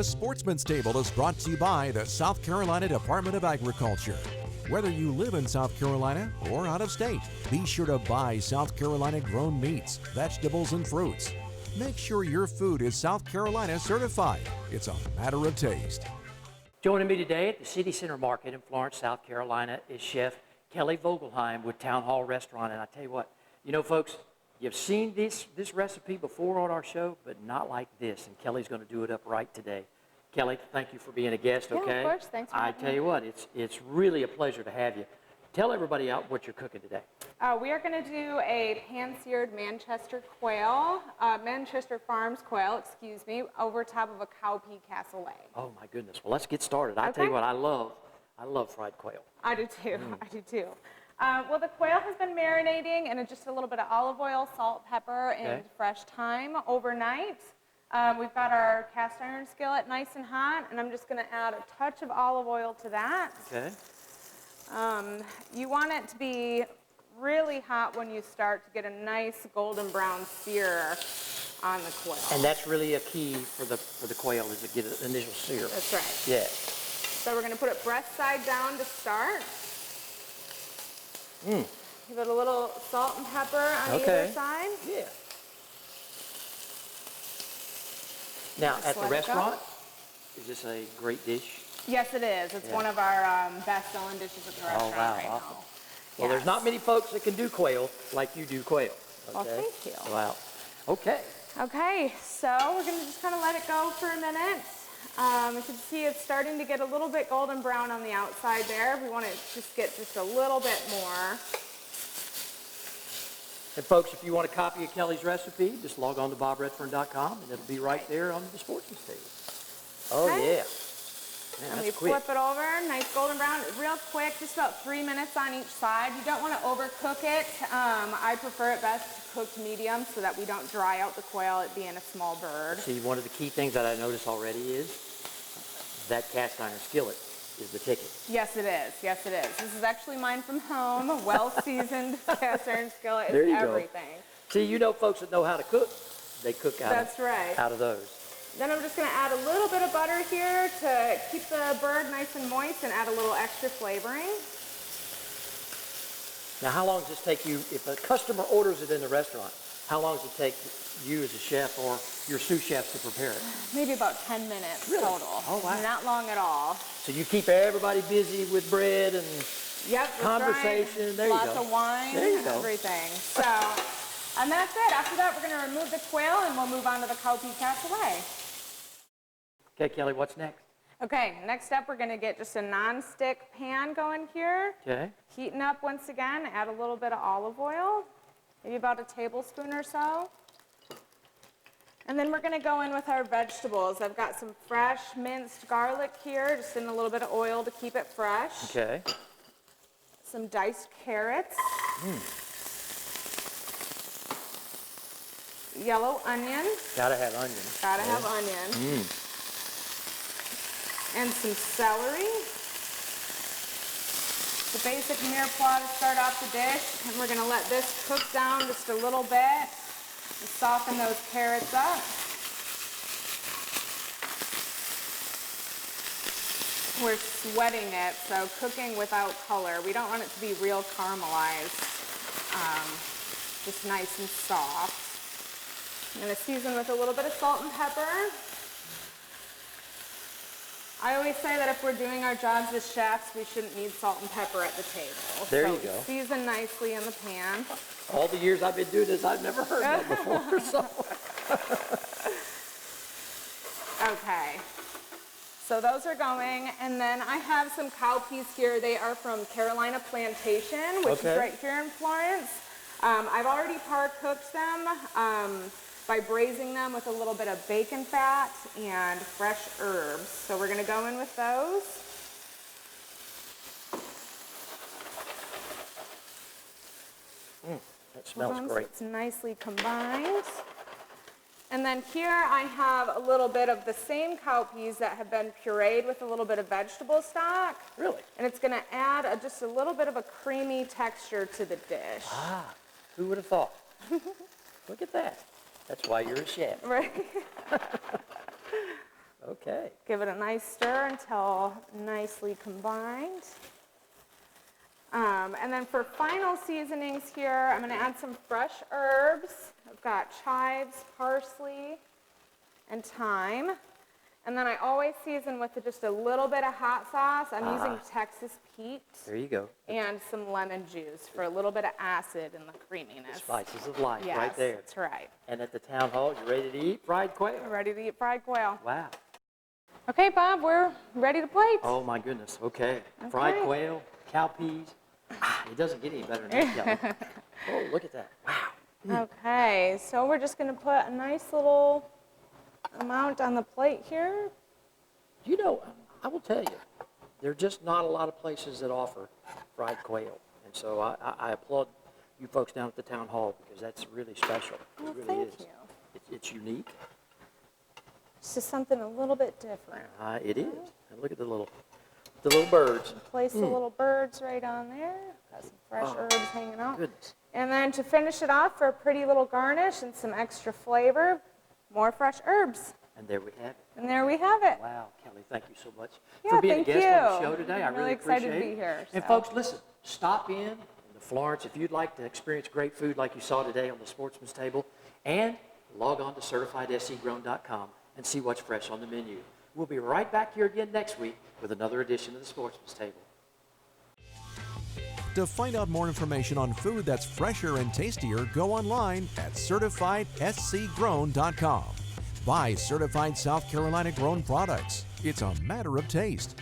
Sportsman's Table is brought to you by the South Carolina Department of Agriculture. Whether you live in South Carolina or out of state, be sure to buy South Carolina grown meats, vegetables, and fruits. Make sure your food is South Carolina certified. It's a matter of taste. Joining me today at the City Center Market in Florence, South Carolina is Chef Kelley Vogelheim with Town Hall Restaurant. And I tell you what, you know, folks, you've seen this recipe before on our show, but not like this. And Kelly's going to do it up right today. Kelly, thank you for being a guest, okay? Yeah, of course. Thanks for having me. I tell you what, it's really a pleasure to have you. Tell everybody out what you're cooking today. We are going to do a pan-seared Manchester quail, Manchester Farms quail, over top of a cowpea cassoulet. Oh my goodness. Well, let's get started. I tell you what, I love fried quail. I do too. I do too. Well, the quail has been marinating in just a little bit of olive oil, salt, pepper, and fresh thyme overnight. We've got our cast iron skillet nice and hot, and I'm just going to add a touch of olive oil to that. Okay. You want it to be really hot when you start to get a nice golden brown sear on the quail. And that's really a key for the quail, is to get an initial sear. That's right. Yeah. So we're going to put it breast side down to start. Give it a little salt and pepper on either side. Yeah. Now, Just at the let it restaurant, is this a great dish? Yes, it is. It's one of our best-selling dishes at the restaurant right awesome. now. Well, there's not many folks that can do quail like you do quail. Okay? Well, thank you. Wow. Okay. Okay, so we're going to just kind of let it go for a minute. You can see it's starting to get a little bit golden brown on the outside there. We want it to just get just a little bit more. And folks, if you want a copy of Kelly's recipe, just log on to bobredfern.com and it'll be right there on the Sportsman table. Oh, okay. yeah. Man, and we quick. flip it over, nice golden brown, real quick, just about 3 minutes on each side. You don't want to overcook it. I prefer it best cooked medium so that we don't dry out the quail, it being a small bird. See, one of the key things that I noticed already is that cast iron skillet is the ticket. Yes, it is. Yes, it is. This is actually mine from home, a well-seasoned cast iron skillet. There you everything. Go. See, you know folks that know how to cook, they cook out of those. Then I'm just going to add a little bit of butter here to keep the bird nice and moist and add a little extra flavoring. Now, how long does this take you, if a customer orders it in the restaurant, how long does it take you as a chef or your sous chefs to prepare it? Maybe about 10 minutes total. Oh, wow. Not long at all. So you keep everybody busy with bread and conversation. Right. There you go. Lots of wine, there you go. Everything. So, and that's it. After that, we're going to remove the quail and we'll move on to the cowpea cassoulet. Okay, Kelly, what's next? Okay, next up we're going to get just a non-stick pan going here. Okay. Heating up once again, add a little bit of olive oil, maybe about a tablespoon or so. And then we're going to go in with our vegetables. I've got some fresh minced garlic here, just in a little bit of oil to keep it fresh. Okay. Some diced carrots. Yellow onion. Gotta have onions. Gotta have onion. And some celery. The basic mirepoix to start off the dish. And we're going to let this cook down just a little bit and soften those carrots up. We're sweating it, so cooking without color. We don't want it to be real caramelized, just nice and soft. I'm going to season with a little bit of salt and pepper. I always say that if we're doing our jobs as chefs, we shouldn't need salt and pepper at the table. There you go. Season nicely in the pan. All the years I've been doing this, I've never heard that before. So. Okay. So those are going, and then I have some cowpeas here. They are from Carolina Plantation, which is right here in Florence. I've already par-cooked them by braising them with a little bit of bacon fat and fresh herbs. So we're going to go in with those. That smells great. It's nicely combined. And then here I have a little bit of the same cowpeas that have been pureed with a little bit of vegetable stock. Really? And it's going to add just a little bit of a creamy texture to the dish. Ah, who would have thought? Look at that. That's why you're a chef. Right. Okay. Give it a nice stir until nicely combined. And then for final seasonings here, I'm going to add some fresh herbs. I've got chives, parsley, and thyme. And then I always season with just a little bit of hot sauce. I'm using Texas Pete. There you go. And some lemon juice for a little bit of acid and the creaminess. The spices of life Yes, right there. That's right. And at the town hall, you ready to eat fried quail? We're ready to eat fried quail. Wow. Okay, Bob, we're ready to plate. Oh my goodness. Okay. Fried quail, cow peas. It doesn't get any better than that, Kelley. Oh, look at that. Wow. Okay, so we're just going to put a nice little amount on the plate here. You know, I will tell you, there are just not a lot of places that offer fried quail. And so I applaud you folks down at the town hall because that's really special. Well, It really thank is. you. It's unique. It's just something a little bit different. It is. And look at the little birds. Place the little birds right on there. Got some fresh herbs hanging out. Goodness. And then to finish it off for a pretty little garnish and some extra flavor, more fresh herbs. And there we have it. And there we have it. Wow, Kelley, thank you so much Yeah, for being a thank guest on the you. show today. I I'm really excited appreciate to be it. here, And so. folks, listen, stop in the Florence if you'd like to experience great food like you saw today on the Sportsman's Table, and log on to CertifiedSCGrown.com and see what's fresh on the menu. We'll be right back here again next week with another edition of the Sportsman's Table. To find out more information on food that's fresher and tastier, go online at CertifiedSCGrown.com. Buy certified South Carolina grown products. It's a matter of taste.